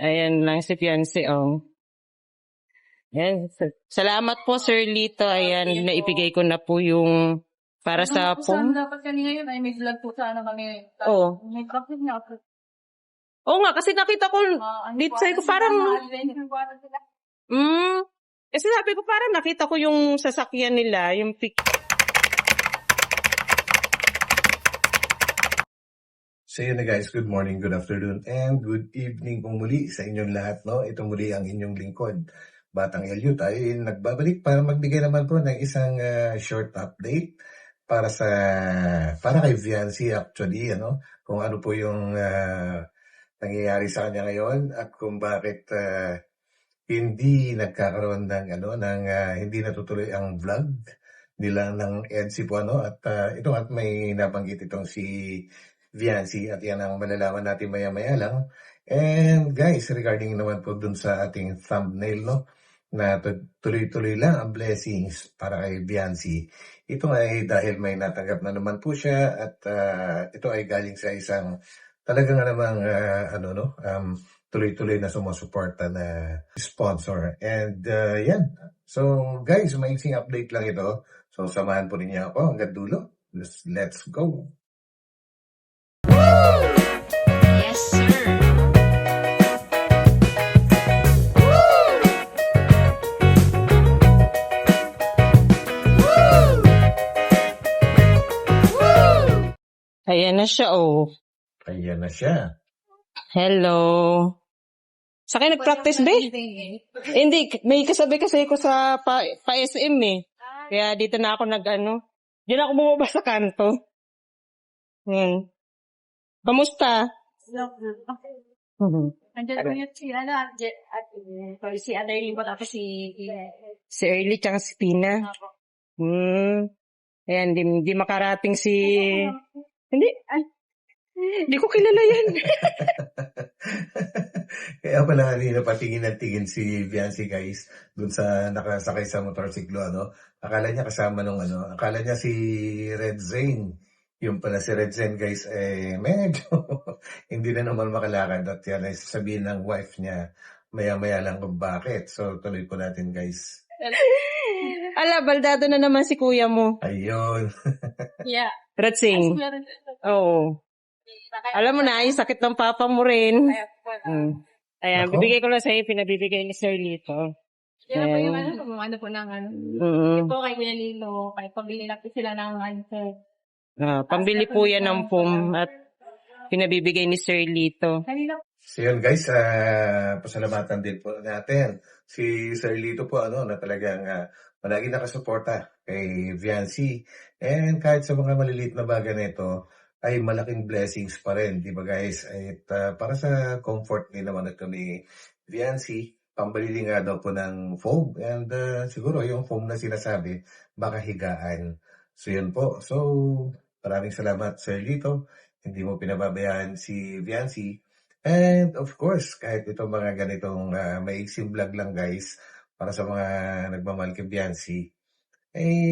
Ayan lang si fiancé, oh. Ayan. Salamat po, Sir Lito. Ayan, naibigay ko na po yung para sa Saan pom. dapat kanina yun ay may vlog po sana kami. Oo. May kapit nga po. Oo nga, kasi nakita ko, dito sa'yo ko parang, kasi sabi ko parang nakita ko yung sasakyan nila, yung pic. So yun na guys, good morning, good afternoon, and good evening po muli sa inyong lahat, no? Ito muli ang inyong lingkod, Batang Elliot, ay nagbabalik para magbigay naman po ng isang short update para kay Viancy actually, ano? Kung ano po yung nangyayari sa kanya ngayon at kung bakit hindi nagkakaroon ng hindi natutuloy ang vlog nila ng EDSI po, ano? At may nabanggit itong si Viancy at yan ang malalaman natin maya-maya lang. And guys, regarding naman po dun sa ating thumbnail, no, na tuloy-tuloy lang ang blessings para kay Viancy. Ito ay dahil may natanggap na naman po siya at ito ay galing sa isang talagang tuloy-tuloy na sumusuporta na sponsor. And yan. So guys, maiksing update lang ito. So samahan po ninyo ako hanggang dulo. Let's go! Yes, sir. Ayan na siya, oh. Ayan na siya. Hello. Sa akin nag-practice ba? Hindi, may kasabi kasi ko sa pa-SM eh. Kaya dito na ako Diyan ako bumaba sa kanto. Yan. Kamusta? Andyan po yun si Adaylin po tapos si Si Early tsaka si Pina. Ayan, di makarating si... Hindi ko kilala yan. Kaya pala kanina patingin at tingin si Viancy guys dun sa nakasakay sa motorsiklo, ano. Akala niya kasama akala niya si Red Zane. Yung pala si Red Zane guys, medyo hindi na naman makalakad at yan ay sasabihin ng wife niya maya-maya lang kung bakit. So tuloy po natin guys. Ala, baldado na naman si kuya mo. Ayun. Yeah. Red Sing. Oo. Alam mo na, yung sakit ng papa mo rin. Ayan, Ako? bibigay ko lang sa'yo, pinabibigay ni Sir Lito. Yan po yung po ng Yung po kay Kuya Lilo, kay pabili na po sila ng sir. Pambili po yan ng pom at pinabibigay ni Sir Lito. Kanina So yun guys, pasalamatan din po natin si Sir Lito po na talagang palagi nakasuporta kay Viancy. And kahit sa mga maliliit na bagay na ito, ay malaking blessings pa rin, di ba guys? At para sa comfort din naman ito ni Viancy, pambili nga daw po ng foam. And siguro yung foam na sinasabi, baka higaan. So yun po. So maraming salamat Sir Lito. Hindi mo pinababayaan si Viancy. And of course, kahit itong mga ganitong maiksing vlog lang guys, para sa mga nagmamahal kay Viancy,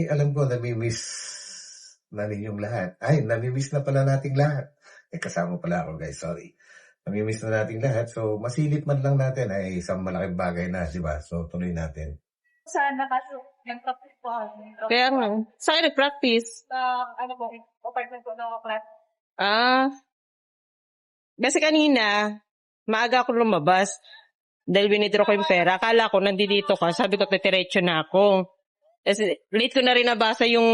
alam ko nami-miss na ninyong lahat. Ay, nami-miss na pala nating lahat. Kasama pala ako guys, sorry. Nami-miss na nating lahat. So, masilip man lang natin ay isang malaking bagay na, di ba? So, tuloy natin. sana kaso nag-practice po ako. Kaya nga, saan nag-practice? Apartment po ng class. Kasi kanina, maaga ako lumabas. Dahil binidro ko yung pera. Akala ko, nandito ka. Sabi ko, titiretso na ako. Kasi late ko na rin nabasa yung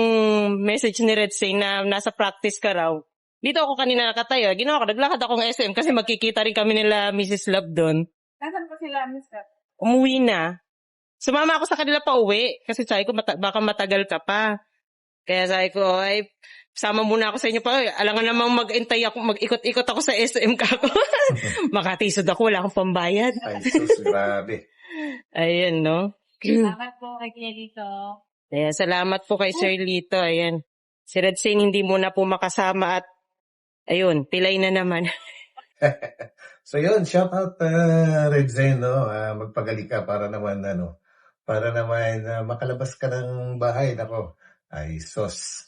message ni Red Say na nasa practice ka raw. Dito ako kanina nakatayo. Ginawa ko, naglakad akong SM kasi magkikita rin kami nila Mrs. Love doon. Nasaan po sila, Mr.? Umuwi na. Sumama ako sa kanila pa uwi. Kasi sabi ko, baka matagal ka pa. Kaya sabi ko, ay, sama muna ako sa inyo pa. Alangan namang mag-ikot-ikot ako sa SM ka ako. Makatisod ako, wala akong pambayad. Ay, sus, grabe. Ayun, no? Salamat po kay Kuya Lito. Kaya salamat po kay Sir Lito. Ayan. Si Red Sing hindi mo na po makasama at ayun, pilay na naman. So yun, shout out Red Zane, no? Magpagali ka para naman makalabas ka ng bahay. Nako, ay sos.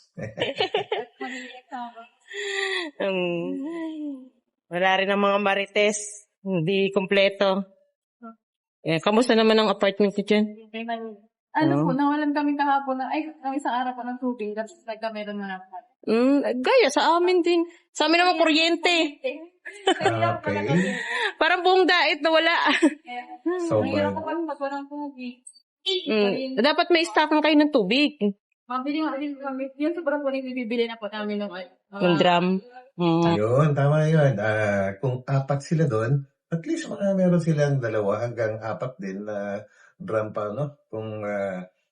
Wala rin ang mga marites. Hindi kompleto. Kamusta naman ang apartment niyo dyan? Ano po, nawalan kami kahapon ng isang araw po ng tubig. Tapos nagkameron na naman. Gaya, sa amin din. Sa amin naman kuryente. Okay. Parang buong dait na wala. So, Mahirap po kami pag walang tubig. Dapat may stockan kayo ng tubig. Mabili nga din kami. Yung sobrang po bibili na po namin ng Yung drum. Yun, tama yun. Kung 4 sila doon, at least meron silang 2 hanggang 4 din na drum pa, no? Kung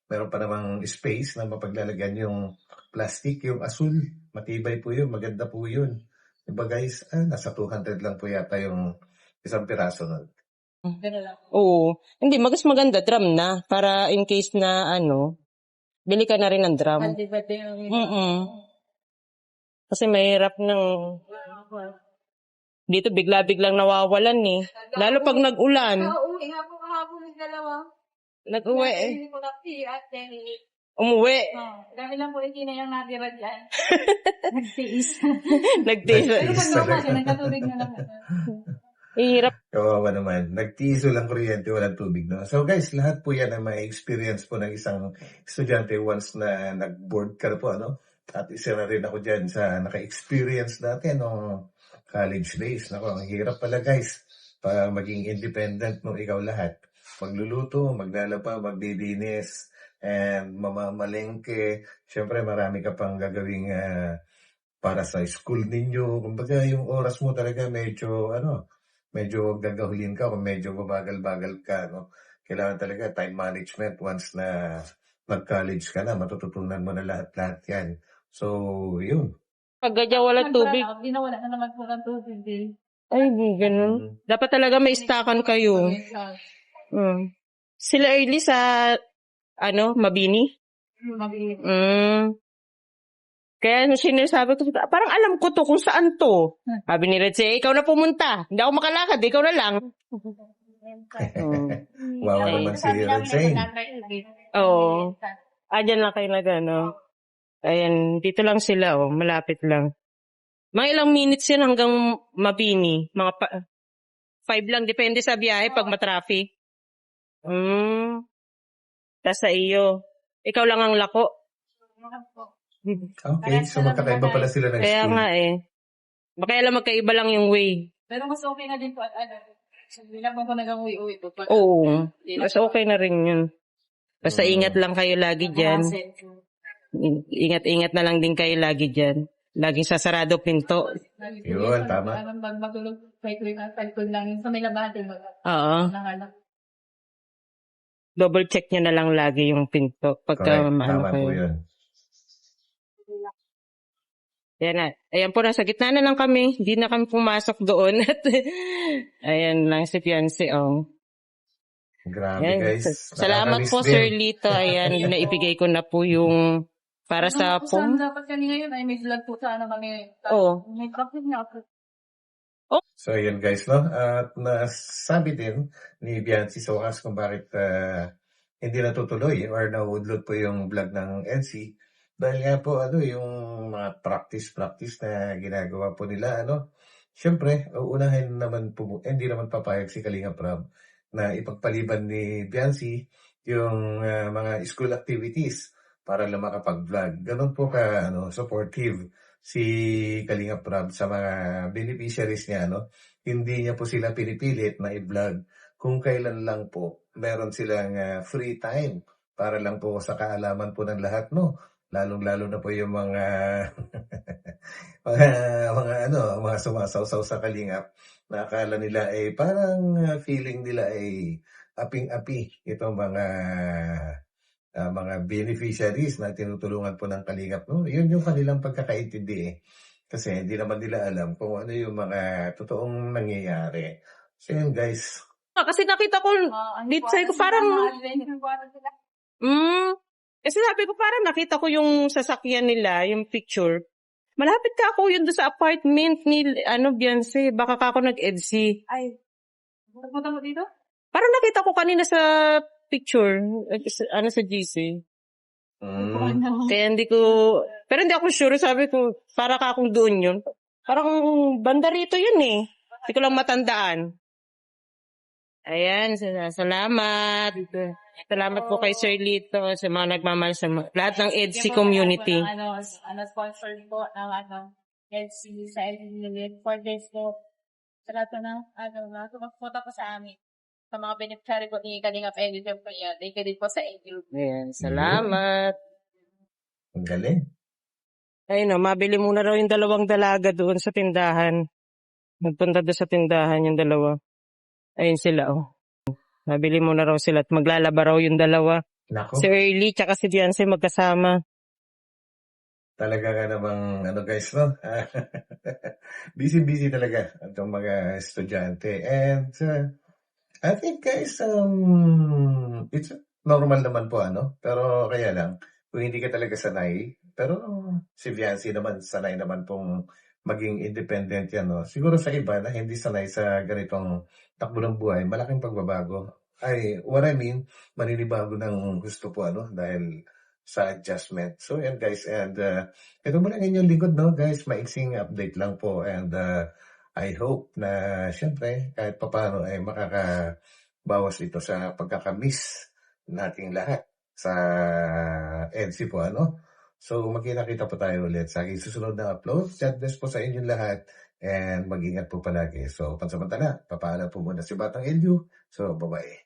meron pa namang space na mapaglalagyan yung plastic, yung asul, matibay po yun, maganda po yun. Diba guys, nasa 200 lang po yata yung isang piraso nun. Oo. Hindi, mas maganda drum na. Para in case na bili ka na rin ng drum. Kasi mahirap dito bigla-biglang nawawalan eh. Lalo pag nag-ulan. Uwi nga po kahapon ng dalawa. Nag-uwi eh. Hindi ko napi at then Umuwi. dahil lang po hindi na yung natira dyan. Nagtiis. Nagtiis. Pero pag naman, nagkatubig na lang. Hirap. Kawawa naman. Nagtiiso lang kuryente, walang tubig, no? So guys, lahat po yan ay may experience po ng isang estudyante once na nag-board ka na po, At isa na rin ako dyan sa naka-experience natin, college days. Nako, ang hirap pala guys, para maging independent mo ikaw lahat. Magluluto, maglalaba, magdidinis, and mamamalengke. Siyempre, marami ka pang gagawing para sa school ninyo. Kumbaga, yung oras mo talaga medyo gagahulin ka kung medyo babagal-bagal ka, Kailangan talaga time management once na mag-college ka na, matututunan mo na lahat-lahat yan. So, yun. Pag ganyan walang tubig. Hindi na wala na naman po ng tubig eh. Ay, ganun. Dapat talaga may stockan kayo. Sila early sa, Mabini? Mabili. Kaya sinasabi ko, parang alam ko to kung saan to. Sabi ni Red, ikaw na pumunta. Hindi ako makalakad, ikaw na lang. Wow naman si Red Zane. Oo. Diyan lang kayo Ayan, dito lang sila, malapit lang. Mga ilang minutes yan hanggang Mabini. Mga 5 lang, depende sa biyahe pag matraffic. Tas sa iyo. Ikaw lang ang lako. Okay, so magkakaiba pala sila ng Kaya school. nga Kaya lang magkaiba lang yung way. Pero mas okay na din po. Hindi lang po nag-uwi-uwi po. Oo. Mas okay na rin yun. Basta ingat lang kayo lagi dyan. Ingat-ingat na lang din kayo lagi dyan. Laging sasarado pinto. Yun, tama. Pag matulog, paikot lang yun. Sa may labahan, Oo. Double check nyo na lang lagi yung pinto. Pagka Correct, maano tama po kayo. yun. Ayan na. Ayan po, nasa gitna na lang kami. Hindi na kami pumasok doon. Ayan lang si Fiancé, Grabe Ayan. guys. Salamat po, Nakakamiss Sir din. Lito. Ayan, naibigay ko na po yung para sa Saan dapat kami ngayon ay may vlog po sana kami. Oo. May traffic nga po. So yun guys, At nasabi din ni Bianci sa wakas kung bakit hindi natutuloy or naudlot po yung vlog ng NC. Dahil nga po yung mga practice na ginagawa po nila, Siyempre, uunahin naman po, hindi naman papayag si Kalinga Prab na ipagpaliban ni Bianci yung mga school activities para lang makapag-vlog. Ganun po supportive si Kalinga Prab sa mga beneficiaries niya, Hindi niya po sila pinipilit na i-vlog kung kailan lang po meron silang free time para lang po sa kaalaman po ng lahat, Lalong-lalo na po yung mga mga sumasawsaw sa Kalingap na akala nila parang feeling nila aping-api itong mga beneficiaries na tinutulungan po ng Kalingap, Yun yung kanilang pagkakaintindi Kasi hindi naman nila alam kung ano yung mga totoong nangyayari. So yun guys. Kasi nakita ko, dito sabi ko parang, kasi sabi ko parang nakita ko yung sasakyan nila, yung picture. Malapit ka ako yun doon sa apartment ni, Beyonce. Baka ka ako nag-EDC. Ay, nagpunta mo dito? Parang nakita ko kanina sa picture, sa GC. Kaya hindi ko, pero hindi ako sure, sabi ko, para ka akong doon yun. Parang banda rito yun Hindi ko lang matandaan. Ayan, salamat. Salamat po kay Sir Lito sa mga nagmamahal sa lahat ng EDSI community. Sponsor po ng EDSI sa EDSI for this po. Sa lahat po ng magpunta po sa amin. Sa mga beneficiary po ni Kalingap EDSI po yan. Thank you din po sa inyo. Ayan, salamat. Ang galing. Ayun o, mabili muna raw yung 2 dalaga doon sa tindahan. Nagpunta doon sa tindahan yung 2. Ayun sila oh. Mabili muna raw sila at maglalaba raw yung 2. Nako. Si Early tsaka si Fiancé magkasama. Talaga nga namang, guys, no? Busy-busy talaga itong mga estudyante. And I think, guys, it's normal naman po, pero kaya lang, kung hindi ka talaga sanay, pero si Viancy naman, sanay naman pong maging independent yan, no? Siguro sa iba na hindi sanay sa ganitong takbo ng buhay, malaking pagbabago. What I mean, maninibago ng gusto po, dahil sa adjustment. So, yan guys, and ito muna ang inyong lingkod, no, guys, maiksing update lang po, and I hope na, syempre, kahit papano ay makakabawas ito sa pagkakamiss nating lahat sa EDSI po, So, magkita-kita po tayo ulit sa aking susunod na upload. God bless po sa inyong lahat, and mag-ingat po palagi. So, pansamantala, papaalam po muna si Batang Elio. So, bye-bye.